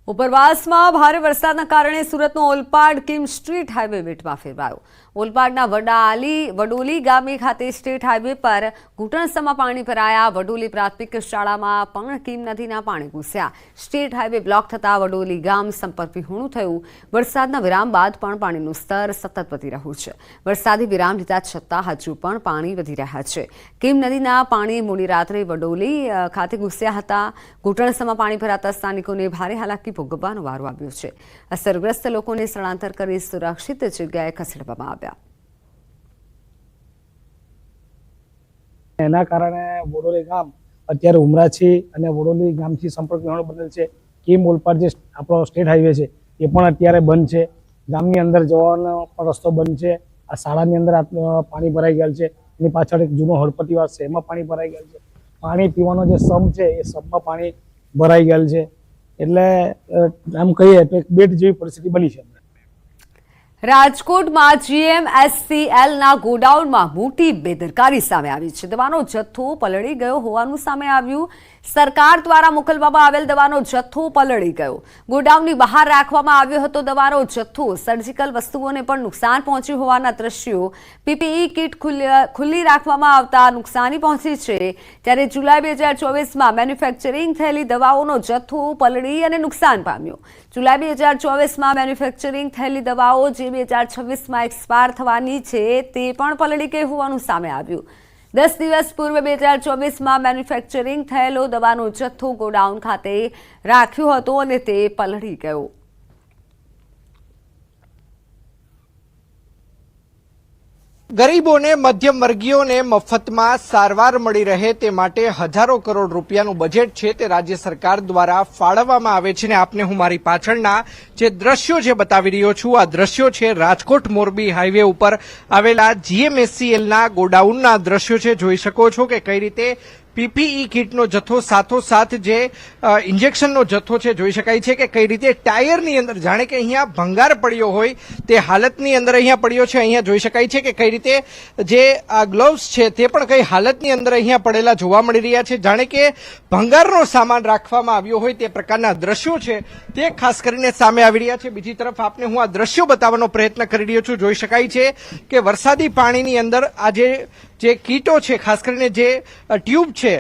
ઉપરવાસમાં ભારે વરસાદના કારણે સુરતનો Olpad Kim street highway બેટમાં ફેરવાયો। ઓલપાડના Vadoli ગામે ખાતે સ્ટેટ હાઈવે પર ઘૂંટણસમાં પાણી ભરાયા। વડોલી પ્રાથમિક શાળામાં પણ કિમ નદીના પાણી ઘૂસ્યા। સ્ટેટ હાઈવે બ્લોક થતાં વડોલી ગામ સંપર્ક વિહોણું થયું। વરસાદના વિરામ બાદ પણ પાણીનું સ્તર સતત વધી રહ્યું છે। વરસાદી વિરામ લીધા છતાં હજુ પણ પાણી વધી રહ્યા છે। કિમ નદીના પાણી મોડી રાત્રે વડોલી ખાતે ઘૂસ્યા હતા। ઘૂંટણસમાં પાણી ભરાતા સ્થાનિકોને ભારે હાલાકી ભોગવવાનો વારો આવ્યો છે। અસરગ્રસ્ત લોકોને સ્થળાંતર કરી સુરક્ષિત જગ્યાએ ખસેડવામાં આવ્યા। એના કારણે વડોલી ગામ અત્યારે ઉમરાછી અને વડોલી ગામથી સંપર્ક વિહોણું બનેલ છે। કિમ ઓલપાડ જે આપણો સ્ટેટ હાઈવે છે એ પણ અત્યારે બંધ છે। ગામની અંદર જવાનો પણ રસ્તો બંધ છે। આ શાળાની અંદર પાણી ભરાઈ ગયેલ છે। એની પાછળ એક જૂનો હળપતિવાસ છે એમાં પાણી ભરાઈ ગયેલ છે। પાણી પીવાનો જે સમ છે એ સમમાં પાણી ભરાઈ ગયેલ છે। એટલે આમ કહીએ તો એક બેટ જેવી પરિસ્થિતિ બની છે। રાજકોટમાં GMSCLના ગોડાઉનમાં મોટી બેદરકારી સામે આવી છે। દવાનો જથ્થો પલળી ગયો હોવાનું સામે આવ્યું। સરકાર દ્વારા મોકલવામાં આવેલ દવાનો જથ્થો પલળી ગયો। ગોડાઉનની બહાર રાખવામાં આવ્યો હતો દવાનો જથ્થો। સર્જિકલ વસ્તુઓને પણ નુકસાન પહોંચ્યું હોવાના દ્રશ્યો। PPE કિટ ખુલ્લી રાખવામાં આવતા નુકસાની પહોંચી છે। ત્યારે જુલાઈ 2024માં મેન્યુફેક્ચરિંગ થયેલી દવાઓનો જથ્થો પલળી અને નુકસાન પામ્યો। જુલાઈ 2024માં મેન્યુફેક્ચરિંગ થયેલી દવાઓ જે 2026માં એક્સપાયર થવાની છે તે પણ પલળી ગઈ હોવાનું સામે આવ્યું। 10 દિવસ પૂર્વે 2024માં મેન્યુફેક્ચરિંગ થયેલો દવાનો જથ્થો ગોડાઉન ખાતે રાખ્યો હતો અને તે પલળી ગયો। ગરીબોને મધ્યમ વર્ગીયોને મફતમાં સારવાર મળી રહે તે માટે હજારો કરોડ રૂપિયાનું બજેટ છે તે રાજ્ય સરકાર દ્વારા ફાળવવામાં આવે છે। ને આપને હું મારી પાછળના જે દ્રશ્યો જે બતાવી રહ્યો છું આ દ્રશ્યો છે રાજકોટ મોરબી હાઈવે ઉપર આવેલા GMSCLના ગોડાઉનના દ્રશ્યો છે। જોઈ શકો છો કે કઈ રીતે PPE કિટનો જથ્થો સાથોસાથ જે ઇન્જેક્શનનો જથ્થો છે જોઈ શકાય છે કે કઈ રીતે ટાયરની અંદર જાણે કે અહીંયા ભંગાર પડ્યો હોય તે હાલતની અંદર અહીંયા પડ્યો છે। અહીંયા જોઈ શકાય છે કે કઈ રીતે જે આ ગ્લોવ્સ છે તે પણ કઈ હાલતની અંદર અહીંયા પડેલા જોવા મળી રહ્યા છે। જાણે કે ભંગારનો સામાન રાખવામાં આવ્યો હોય તે પ્રકારના દ્રશ્યો છે તે ખાસ કરીને સામે આવી રહ્યા છે। બીજી તરફ આપને હું આ દ્રશ્યો બતાવવાનો પ્રયત્ન કરી રહ્યો છું। જોઈ શકાય છે કે વરસાદી પાણીની અંદર આ જે કીટો છે ખાસ કરીને જે ટ્યુબ છે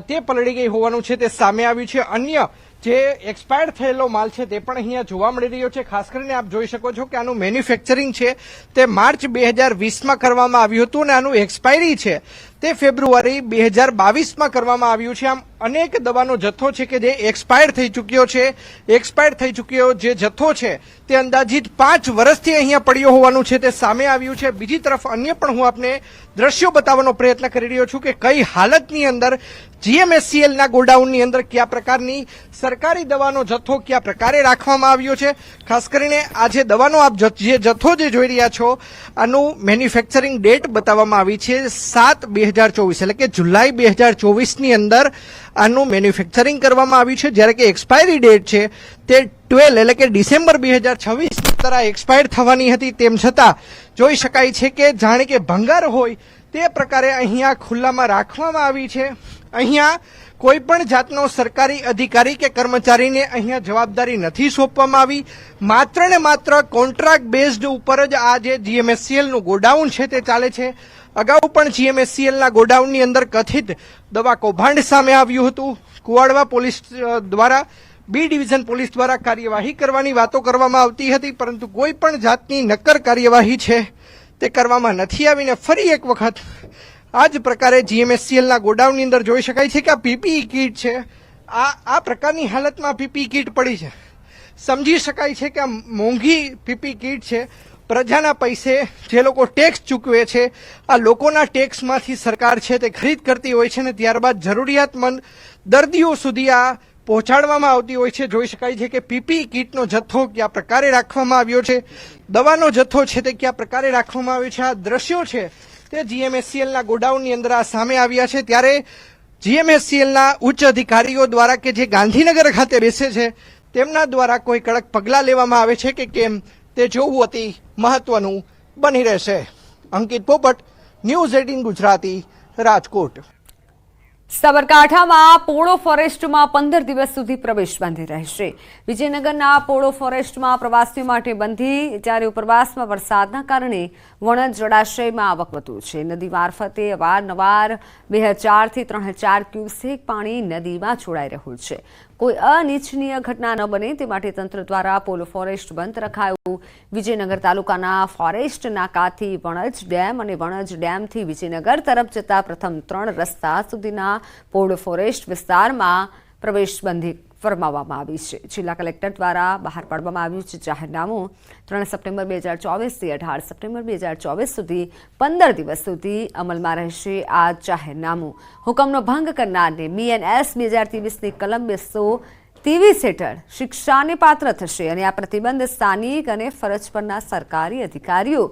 તે પલળી ગઈ હોવાનું છે તે સામે આવ્યું છે। અન્ય જે એક્સપાયર થયેલો માલ છે તે પણ અહીંયા જોવા મળી રહ્યો છે। ખાસ કરીને આપ જોઈ શકો છો કે આનું મેન્યુફેક્ચરિંગ છે તે માર્ચ 2020માં કરવામાં આવ્યું હતું અને આનું એક્સપાયરી છે તે ફેબ્રુઆરી 2022માં કરવામાં આવ્યું છે। આમ અનેક દવાનો જથ્થો છે કે જે એક્સપાયર થઈ ચૂક્યો છે। એક્સપાયર થઈ ચૂક્યો જે જથ્થો છે તે અંદાજિત 5 વર્ષથી અહીંયા પડ્યો હોવાનું છે તે સામે આવ્યું છે। બીજી તરફ અન્ય પણ હું આપને દ્રશ્યો બતાવવાનો પ્રયત્ન કરી રહ્યો છું કે કઈ હાલતની અંદર GMSCLના ગોડાઉનની અંદર કયા પ્રકારની સરકારી દવાનો જથ્થો કયા પ્રકારે રાખવામાં આવ્યો છે। ખાસ કરીને આ જે દવાનો આપ જે જથ્થો જે જોઈ રહ્યા છો આનું મેન્યુફેક્ચરિંગ ડેટ બતાવવામાં આવી છે 7/2024 એટલે કે જુલાઈ 2024ની અંદર આનું મેન્યુફેક્ચરિંગ કરવામાં આવ્યું છે। જ્યારે કે એક્સપાયરી ડેટ છે તે 12 એટલે કે ડિસેમ્બર 2026 અંદર એક્સપાયર થવાની હતી। તેમ છતાં જોઈ શકાય છે કે જાણે કે ભંગાર હોય તે પ્રકારે અહીંયા ખુલ્લામાં રાખવામાં આવી છે। અહીંયા કોઈ પણ જાતનો સરકારી અધિકારી કે કર્મચારીને અહીંયા જવાબદારી નથી સોંપવામાં આવી। માત્ર ને માત્ર કોન્ટ્રાક્ટ બેઝડ ઉપર જ આ જે GMSCLનું ગોડાઉન છે તે ચાલે છે। અગાઉ પણ GMSCLના ગોડાઉનની અંદર કથિત દવા કૌભાંડ સામે આવ્યું હતું। કુવાડવા પોલીસ દ્વારા B ડિવિઝન પોલીસ દ્વારા કાર્યવાહી કરવાની વાતો કરવામાં આવતી હતી પરંતુ કોઈ પણ જાતની નક્કર કાર્યવાહી છે તે કરવામાં નથી આવીને ફરી એક વખત આ જ પ્રકારે GMSCLના ગોડાઉનની અંદર જોઈ શકાય છે કે આ PPE કિટ છે આ પ્રકારની હાલતમાં PPE કિટ પડી છે। સમજી શકાય છે કે આ મોંઘી PPE કિટ છે। પ્રજાના પૈસે જે લોકો ટેક્સ ચૂકવે છે આ લોકોના ટેક્સમાંથી સરકાર છે તે ખરીદ કરતી હોય છે ને ત્યારબાદ જરૂરિયાતમંદ દર્દીઓ સુધી આ પહોંચાડવામાં આવતી હોય છે। જોઈ શકાય છે કે PPE કિટનો જથ્થો કયા પ્રકારે રાખવામાં આવ્યો છે, દવાનો જથ્થો છે તે કયા પ્રકારે રાખવામાં આવ્યો છે। આ દ્રશ્યો છે તે GMSCLના ગોડાઉનની અંદર આ સામે આવ્યા છે। ત્યારે GMSCLના ઉચ્ચ અધિકારીઓ દ્વારા કે જે ગાંધીનગર ખાતે બેસે છે તેમના દ્વારા કોઈ કડક પગલાં લેવામાં આવે છે કે કેમ તે જોવું અતિ મહત્વનું બની રહેશે। અંકિત પોપટ, ન્યૂઝ 18 ગુજરાતી, રાજકોટ। સાબરકાંઠામાં પોળો ફોરેસ્ટમાં 15 દિવસ સુધી પ્રવેશ બંધી રહેશે. વિજયનગરના પોળો ફોરેસ્ટમાં પ્રવાસીઓ માટે બંધી, જ્યારે ઉપરવાસમાં વરસાદના કારણે વણજ જળાશયમાં આવક વધુ છે. નદી મારફતે અવારનવાર 2000 થી 3000 ક્યુસેક પાણી નદીમાં છોડાઈ રહ્યું છે. કોઈ અનિચ્છનીય ઘટના ન બને તે માટે તંત્ર દ્વારા પોલો ફોરેસ્ટ બંધ રખાયું. વિજયનગર તાલુકાના ફોરેસ્ટ નાકાથી વણજ ડેમ અને વણજ ડેમથી વિજયનગર તરફ જતા પ્રથમ 3 રસ્તા સુધીના પોલો ફોરેસ્ટ વિસ્તારમાં પ્રવેશબંધી ફરમાવવામાં આવી છે. જિલ્લા કલેક્ટર દ્વારા બહાર પાડવામાં આવ્યું છે જાહેરનામું. 3 સપ્ટેમ્બર 2024 થી 18 સપ્ટેમ્બર 2024 સુધી 15 દિવસ સુધી અમલમાં રહેશે આ જાહેરનામું. હુકમનો ભંગ કરનારને BNS 2023ની કલમ 223 હેઠળ શિક્ષાને પાત્ર થશે અને આ પ્રતિબંધ સ્થાનિક અને ફરજ પરના સરકારી અધિકારીઓ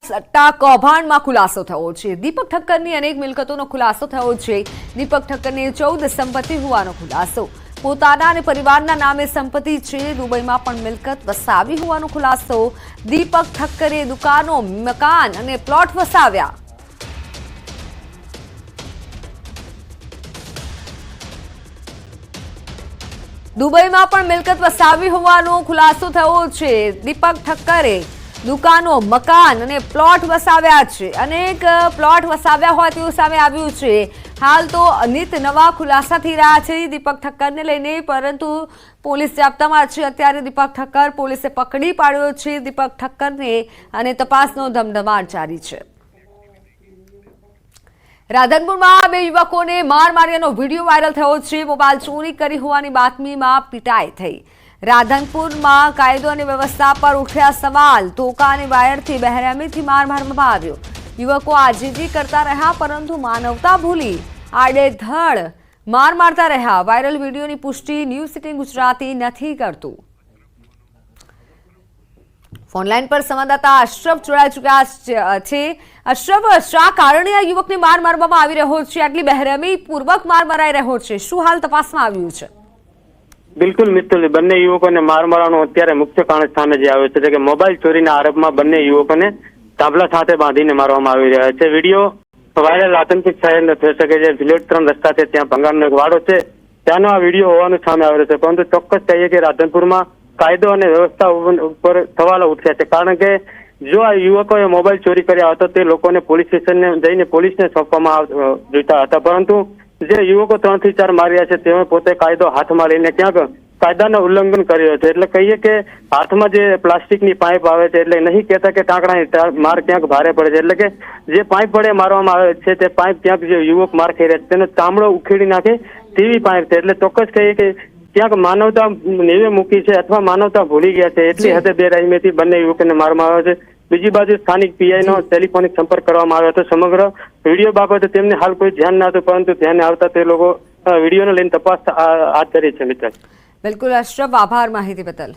સટ્ટા કૌભાંડમાં ખુલાસો થયો છે. દીપક ઠક્કરની અનેક મિલકતોનો ખુલાસો થયો છે. દીપક ઠક્કરની 14 સંપત્તિ હોવાનો ખુલાસો. પોતાના અને પરિવારના નામે સંપત્તિ છે. દુબઈમાં પણ મિલકત વસાવી હોવાનો ખુલાસો. દીપક ઠક્કરે દુકાનો, મકાન અને પ્લોટ વસાવ્યા. દુબઈમાં પણ મિલકત વસાવી હોવાનો ખુલાસો થયો છે. દીપક ઠક્કરે દુકાનો, મકાન અને પ્લોટ વસાવ્યા છે. અનેક પ્લોટ વસાવ્યા હોય તેવું સામે આવ્યું છે. હાલ તો અનિત નવા ખુલાસા થઈ રહ્યા છે દીપક ઠક્કરને લઈને, પરંતુ પોલીસ જાપ્તામાં છે. અત્યારે દીપક ઠક્કર પોલીસે પકડી પાડ્યો છે દીપક ઠક્કરને અને તપાસનો ધમધમાટ જારી છે. રાધનપુરમાં 2 યુવકોને માર માર્યાનો વિડીયો વાયરલ થયો છે. મોબાઈલ ચોરી કરી હોવાની બાતમીમાં પીટાઈ થઈ. રાધનપુરમાં કાયદો અને વ્યવસ્થા પર ઉઠ્યા સવાલ. ધોકા અને વાયરથી બહેરહેમીથી માર મારવામાં આવ્યો. યુવકો આજીજી કરતા રહ્યા, પરંતુ માનવતા ભૂલી આડેધડ માર મારતા રહ્યા. વાયરલ વિડીયોની પુષ્ટિ ન્યૂઝ 18 ગુજરાતી નથી કરતું. ફોનલાઈન પર સંવાદદાતા અશરફ જોડાઈ ચૂક્યા છે. અશરફ, શા કારણે આ યુવકને માર મારવામાં આવી રહ્યો છે? આટલી બહેરહેમી પૂર્વક માર મરાઈ રહ્યો છે, શું હાલ તપાસમાં આવ્યું છે? બિલકુલ મિત્તલ, બંને યુવકોને માર મારવાનું અત્યારે મુખ્ય કારણ સામે જે આવ્યો છે કે મોબાઈલ ચોરીના આરોપમાં બંને યુવકોને તાંબલા સાથે બાંધીને મારવામાં આવી રહ્યા છે. વિડીયો વાયરલ રાધનપુર શહેરનો થઈ શકે છે. વિલેજ 3 રસ્તા છે, ત્યાં ભંગારનો એક વાડો છે, ત્યાંનો આ વિડીયો હોવાનું સામે આવ્યો છે. પરંતુ ચોક્કસ કહીએ કે રાધનપુરમાં કાયદો અને વ્યવસ્થા ઉપર સવાલો ઉઠ્યા છે. કારણ કે જો આ યુવકોએ મોબાઈલ ચોરી કર્યા હતો તે લોકોને પોલીસ સ્ટેશનને જઈને પોલીસને સોંપવામાં જોઈતા હતા, પરંતુ જે યુવકો 3 થી 4 માર્યા છે તેઓ પોતે કાયદો હાથમાં લઈને ક્યાંક કાયદાનું ઉલ્લંઘન કર્યું છે. એટલે કહીએ કે હાથમાં જે પ્લાસ્ટિકની પાઇપ આવે છે, એટલે નહીં કહેતા કે ટાંકણાની માર ક્યાંક ભારે પડે છે. એટલે કે જે પાઇપ વડે મારવામાં આવે છે તે પાઇપ ક્યાંક જે યુવક માર ખાઈ રહ્યા છે તેનો ચામડો ઉખેડી નાખે તેવી પાઇપ છે. એટલે ચોક્કસ કહીએ કે ક્યાંક માનવતા નેવે મૂકી છે અથવા માનવતા ભૂલી ગયા છે. એટલી હદે બેરહેમીથી બંને યુવકોને મારવામાં આવ્યો છે. બીજી બાજુ સ્થાનિક પીઆઈનો ટેલિફોનિક સંપર્ક કરવામાં આવ્યો હતો. સમગ્ર વિડીયો બાબતે તેમને હાલ કોઈ ધ્યાન ન હતું, પરંતુ ધ્યાને આવતા તે લોકો વિડીયોને લઈને તપાસ હાથ ધરી છે. મિત્ર, બિલકુલ અશરફ, આભાર માહિતી બદલ.